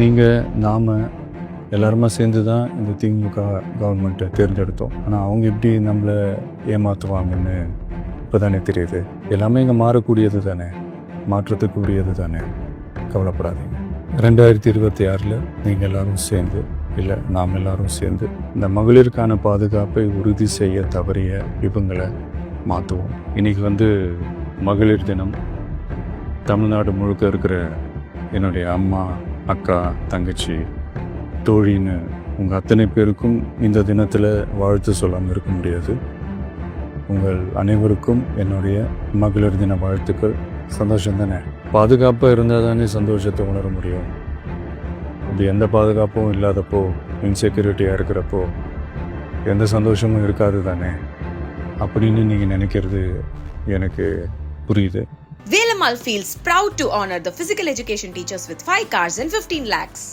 நீங்கள் நாம் எல்லாருமா சேர்ந்து தான் இந்த திமுக கவர்மெண்ட்டை தேர்ந்தெடுத்தோம். ஆனால் அவங்க எப்படி நம்மளை ஏமாற்றுவாங்கன்னு இப்போ தானே தெரியுது. எல்லாமே இங்கே மாறக்கூடியது தானே, மாற்றத்துக்குரியது தானே, கவலைப்படாதீங்க. 2026 நீங்கள் எல்லோரும் சேர்ந்து, இல்லை நாம் எல்லாரும் சேர்ந்து இந்த மகளிருக்கான பாதுகாப்பை உறுதி செய்ய தவறிய இவங்களை மாற்றுவோம். இன்றைக்கி மகளிர் தினம். தமிழ்நாடு முழுக்க இருக்கிற என்னுடைய அம்மா, அக்கா, தங்கச்சி, தோழின்னு உங்கள் அத்தனை பேருக்கும் இந்த தினத்தில் வாழ்த்து சொல்லாமல் இருக்க முடியாது. உங்கள் அனைவருக்கும் என்னுடைய மகளிர் தின வாழ்த்துக்கள். சந்தோஷம் தானே? பாதுகாப்பாக இருந்தால் தானே சந்தோஷத்தை உணர முடியும். அப்படி எந்த பாதுகாப்பும் இல்லாதப்போ, இன்செக்யூரிட்டியாக இருக்கிறப்போ எந்த சந்தோஷமும் இருக்காது தானே அப்படின்னு நீங்கள் நினைக்கிறது எனக்கு புரியுது. Velamal feels proud to honor the physical education teachers with 5 cars and 15 lakhs.